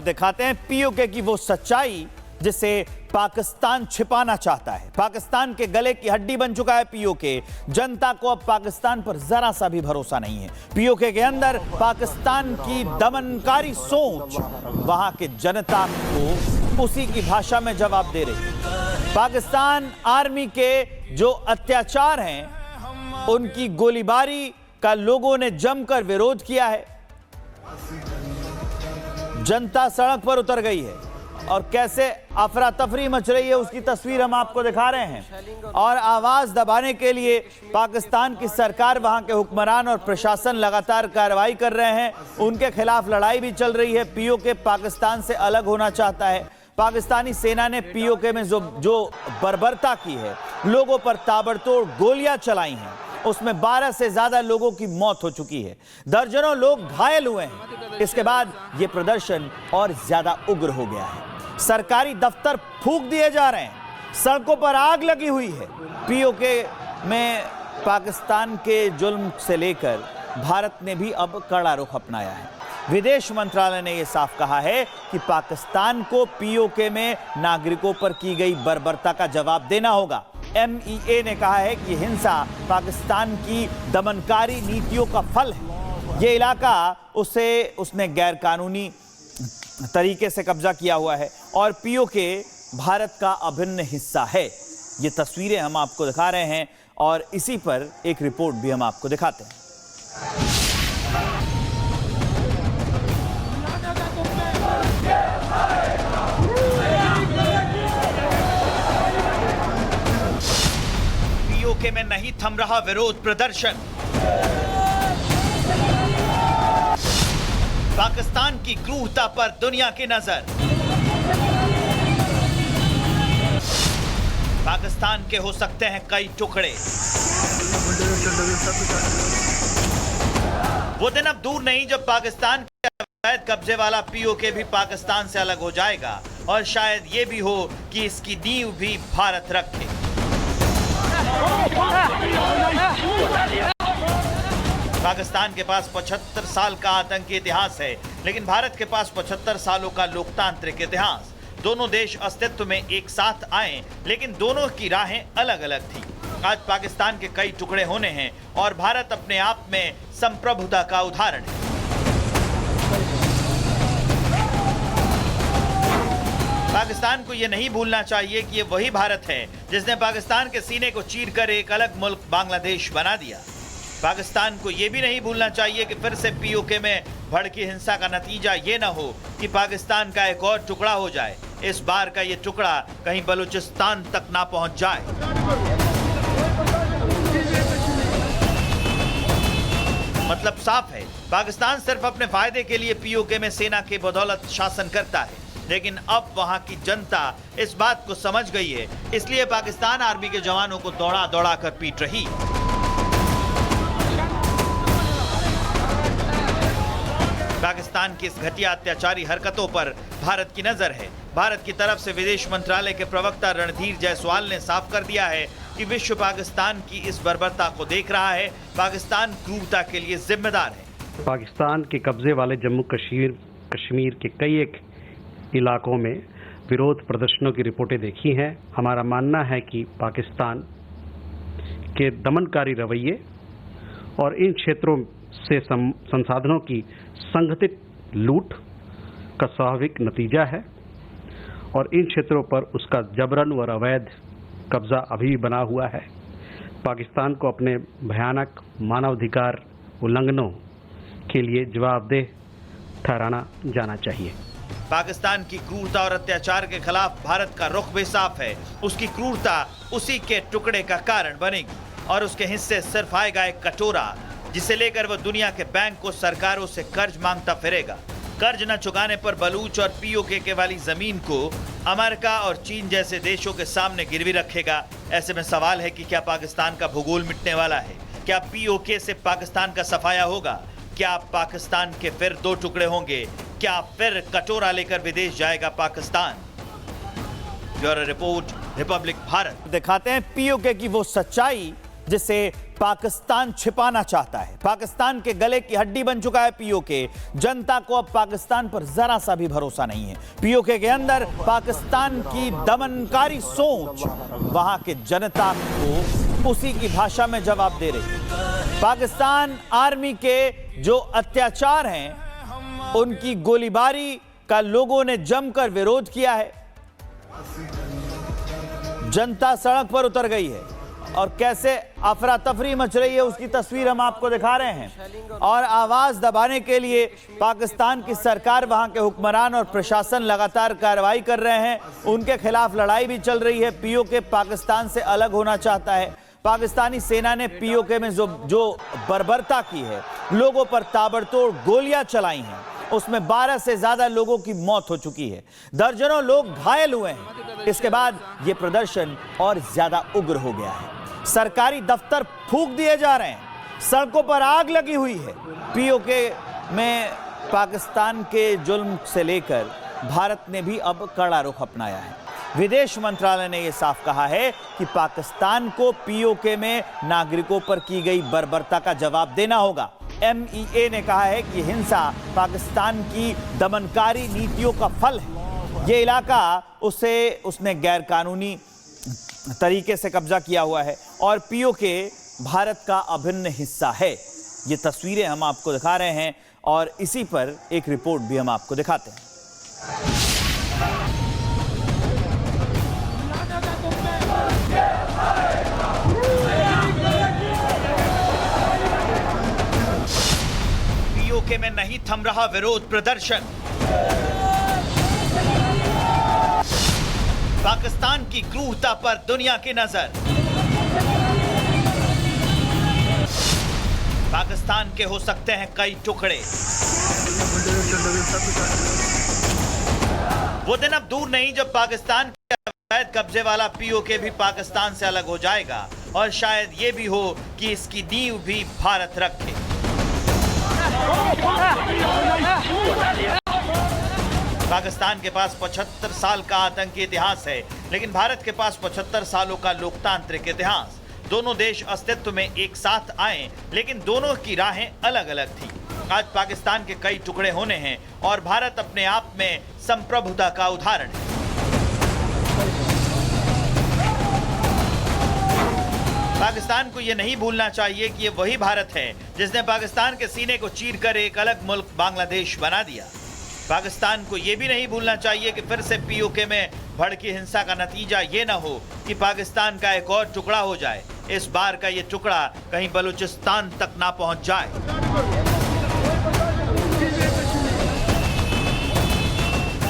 दिखाते हैं पीओके की वो सच्चाई जिसे पाकिस्तान छिपाना चाहता है। पाकिस्तान के गले की हड्डी बन चुका है पीओके। जनता को अब पाकिस्तान पर जरा सा भी भरोसा नहीं है। पीओके के अंदर पाकिस्तान की दमनकारी सोच वहां के जनता को उसी की भाषा में जवाब दे रही है। पाकिस्तान आर्मी के जो अत्याचार हैं उनकी गोलीबारी का लोगों ने जमकर विरोध किया है। जनता सड़क पर उतर गई है और कैसे अफरा तफरी मच रही है उसकी तस्वीर हम आपको दिखा रहे हैं। और आवाज दबाने के लिए पाकिस्तान की सरकार, वहां के हुक्मरान और प्रशासन लगातार कार्रवाई कर रहे हैं। उनके खिलाफ लड़ाई भी चल रही है। पीओके पाकिस्तान से अलग होना चाहता है। पाकिस्तानी सेना ने पीओके में जो बर्बरता की है, लोगों पर ताबड़तोड़ गोलियां चलाई हैं, उसमें 12 से ज्यादा लोगों की मौत हो चुकी है। दर्जनों लोग घायल हुए हैं। इसके बाद यह प्रदर्शन और ज्यादा उग्र हो गया है। सरकारी दफ्तर फूंक दिए जा रहे हैं, सड़कों पर आग लगी हुई है। पीओके में पाकिस्तान के जुल्म से लेकर भारत ने भी अब कड़ा रुख अपनाया है। विदेश मंत्रालय ने यह साफ कहा है कि पाकिस्तान को पीओके में नागरिकों पर की गई बर्बरता का जवाब देना होगा। MEA ने कहा है कि हिंसा पाकिस्तान की दमनकारी नीतियों का फल है। यह इलाका उसने गैरकानूनी तरीके से कब्जा किया हुआ है और पीओके भारत का अभिन्न हिस्सा है। ये तस्वीरें हम आपको दिखा रहे हैं और इसी पर एक रिपोर्ट भी हम आपको दिखाते हैं। पीओके में नहीं थम रहा विरोध प्रदर्शन। पाकिस्तान की क्रूरता पर दुनिया की नजर। पाकिस्तान के हो सकते हैं कई टुकड़े। वो दिन अब दूर नहीं जब पाकिस्तान के अवैध कब्जे वाला पीओके भी पाकिस्तान से अलग हो जाएगा और शायद ये भी हो कि इसकी नींव भी भारत रखे। पाकिस्तान के पास 75 साल का आतंकी इतिहास है, लेकिन भारत के पास 75 सालों का लोकतांत्रिक इतिहास। दोनों देश अस्तित्व में एक साथ आए, लेकिन दोनों की राहें अलग अलग थी। आज पाकिस्तान के कई टुकड़े होने हैं और भारत अपने आप में संप्रभुता का उदाहरण है। पाकिस्तान को यह नहीं भूलना चाहिए कि ये वही भारत है जिसने पाकिस्तान के सीने को चीरकर एक अलग मुल्क बांग्लादेश बना दिया। पाकिस्तान को यह भी नहीं भूलना चाहिए कि फिर से पीओके में भड़की हिंसा का नतीजा ये न हो कि पाकिस्तान का एक और टुकड़ा हो जाए। इस बार का ये टुकड़ा कहीं बलूचिस्तान तक ना पहुंच जाए। मतलब साफ है, पाकिस्तान सिर्फ अपने फायदे के लिए पीओके में सेना के बदौलत शासन करता है, लेकिन अब वहां की जनता इस बात को समझ गई है। इसलिए पाकिस्तान आर्मी के जवानों को दौड़ा दौड़ा कर पीट रही। पाकिस्तान की इस घटिया अत्याचारी हरकतों पर भारत की नजर है। भारत की तरफ से विदेश मंत्रालय के प्रवक्ता रणधीर जायसवाल ने साफ कर दिया है कि विश्व पाकिस्तान की इस बर्बरता को देख रहा है। पाकिस्तान क्रूरता के लिए जिम्मेदार है। पाकिस्तान के कब्जे वाले जम्मू कश्मीर के कई एक इलाकों में विरोध प्रदर्शनों की रिपोर्टें देखी हैं। हमारा मानना है कि पाकिस्तान के दमनकारी रवैये और इन क्षेत्रों से संसाधनों की संगठित लूट का स्वाभाविक नतीजा है और इन क्षेत्रों पर उसका जबरन और अवैध कब्जा अभी भी बना हुआ है। पाकिस्तान को अपने भयानक मानवाधिकार उल्लंघनों के लिए जवाबदेह ठहराना जाना चाहिए। पाकिस्तान की क्रूरता और अत्याचार के खिलाफ भारत का रुख भी साफ है। उसकी क्रूरता उसी के टुकड़े का कारण बनेगी और उसके हिस्से सिर्फ आएगा एक कटोरा, जिसे लेकर वो दुनिया के बैंक को सरकारों से कर्ज मांगता फिरेगा। कर्ज न चुकाने पर बलूच और पीओके के वाली जमीन को अमेरिका और चीन जैसे देशों के सामने गिरवी रखेगा। ऐसे में सवाल है कि क्या पाकिस्तान का भूगोल मिटने वाला है? क्या पीओके से पाकिस्तान का सफाया होगा? क्या पाकिस्तान के फिर दो टुकड़े होंगे? क्या फिर कटोरा लेकर विदेश जाएगा Pakistan? Bureau report, Republic Bharat. दिखाते हैं पीओके की वो सच्चाई जिसे पाकिस्तान छिपाना चाहता है। पाकिस्तान के गले की हड्डी बन चुका है पीओके। जनता को अब पाकिस्तान पर जरा सा भी भरोसा नहीं है। पीओके के अंदर पाकिस्तान की दमनकारी सोच वहां के जनता को उसी की भाषा में जवाब दे रही है। पाकिस्तान आर्मी के जो अत्याचार हैं उनकी गोलीबारी का लोगों ने जमकर विरोध किया है। जनता सड़क पर उतर गई है और कैसे अफरा तफरी मच रही है उसकी तस्वीर हम आपको दिखा रहे हैं। और आवाज दबाने के लिए पाकिस्तान की सरकार, वहां के हुक्मरान और प्रशासन लगातार कार्रवाई कर रहे हैं। उनके खिलाफ लड़ाई भी चल रही है। पीओके पाकिस्तान से अलग होना चाहता है। पाकिस्तानी सेना ने पीओके में जो बर्बरता की है, लोगों पर ताबड़तोड़ गोलियां चलाई हैं, उसमें 12 से ज्यादा लोगों की मौत हो चुकी है। दर्जनों लोग घायल हुए हैं। इसके बाद यह प्रदर्शन और ज्यादा उग्र हो गया है। सरकारी दफ्तर फूंक दिए जा रहे हैं, सड़कों पर आग लगी हुई है। पीओके में पाकिस्तान के जुल्म से लेकर भारत ने भी अब कड़ा रुख अपनाया है। विदेश मंत्रालय ने यह साफ कहा है कि पाकिस्तान को पीओके में नागरिकों पर की गई बर्बरता का जवाब देना होगा। MEA ने कहा है कि हिंसा पाकिस्तान की दमनकारी नीतियों का फल है। यह इलाका उसने गैरकानूनी तरीके से कब्जा किया हुआ है और पीओके भारत का अभिन्न हिस्सा है। ये तस्वीरें हम आपको दिखा रहे हैं और इसी पर एक रिपोर्ट भी हम आपको दिखाते हैं। पीओके में नहीं थम रहा विरोध प्रदर्शन। पाकिस्तान की क्रूरता पर दुनिया की नजर। पाकिस्तान के हो सकते हैं कई टुकड़े। वो दिन अब दूर नहीं जब पाकिस्तान के अवैध कब्जे वाला पीओके भी पाकिस्तान से अलग हो जाएगा और शायद ये भी हो कि इसकी नींव भी भारत रखे। पाकिस्तान के पास 75 साल का आतंकी इतिहास है, लेकिन भारत के पास 75 सालों का लोकतांत्रिक इतिहास। दोनों देश अस्तित्व में एक साथ आए, लेकिन दोनों की राहें अलग अलग थी। आज पाकिस्तान के कई टुकड़े होने हैं और भारत अपने आप में संप्रभुता का उदाहरण है। पाकिस्तान को यह नहीं भूलना चाहिए कि यह वही भारत है जिसने पाकिस्तान के सीने को चीरकर एक अलग मुल्क बांग्लादेश बना दिया। पाकिस्तान को यह भी नहीं भूलना चाहिए कि फिर से पीओके में भड़की हिंसा का नतीजा ये न हो कि पाकिस्तान का एक और टुकड़ा हो जाए। इस बार का ये टुकड़ा कहीं बलूचिस्तान तक ना पहुंच जाए।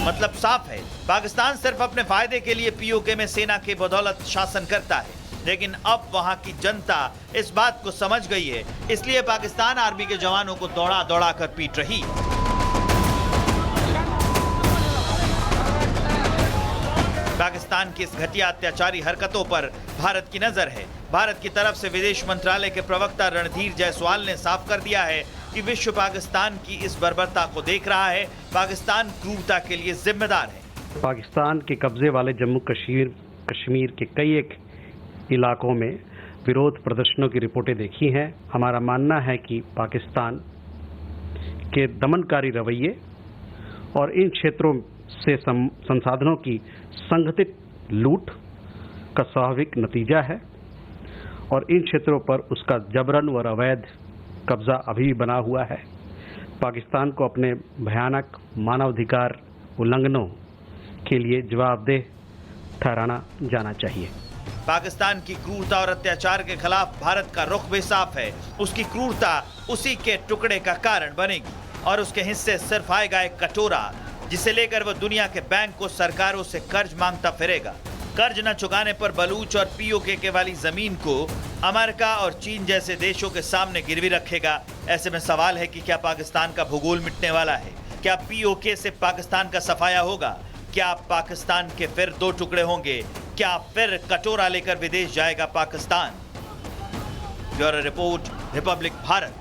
मतलब साफ है, पाकिस्तान सिर्फ अपने फायदे के लिए पीओके में सेना के बदौलत शासन करता है, लेकिन अब वहां की जनता इस बात को समझ गई है, इसलिए पाकिस्तान आर्मी के जवानों को दौड़ा दौड़ा कर पीट रही। पाकिस्तान की इस घटिया अत्याचारी हरकतों पर भारत की नजर है। भारत की तरफ से विदेश मंत्रालय के प्रवक्ता रणधीर जायसवाल ने साफ कर दिया है कि विश्व पाकिस्तान की इस बर्बरता को देख रहा है। पाकिस्तान क्रूरता के लिए जिम्मेदार है। पाकिस्तान के कब्जे वाले जम्मू कश्मीर के कई एक इलाकों में विरोध प्रदर्शनों की रिपोर्टें देखी हैं। हमारा मानना है कि पाकिस्तान के दमनकारी रवैये और इन क्षेत्रों से संसाधनों की संगठित लूट का स्वाभाविक नतीजा है और इन क्षेत्रों पर उसका जबरन और अवैध कब्जा अभी भी बना हुआ है। पाकिस्तान को अपने भयानक मानवाधिकार उल्लंघनों के लिए जवाबदेह ठहराना जाना चाहिए। पाकिस्तान की क्रूरता और अत्याचार के खिलाफ भारत का रुख भी साफ है। उसकी क्रूरता उसी के टुकड़े का कारण बनेगी और उसके हिस्से सिर्फ आएगा एक कटोरा, जिसे लेकर वो दुनिया के बैंक को सरकारों से कर्ज मांगता फिरेगा। कर्ज न चुकाने पर बलूच और पीओके के वाली जमीन को अमेरिका और चीन जैसे देशों के सामने गिरवी रखेगा। ऐसे में सवाल है कि क्या पाकिस्तान का भूगोल मिटने वाला है? क्या पीओके से पाकिस्तान का सफाया होगा? क्या पाकिस्तान के फिर दो टुकड़े होंगे? क्या फिर कटोरा लेकर विदेश जाएगा Pakistan? Bureau report, Republic Bharat.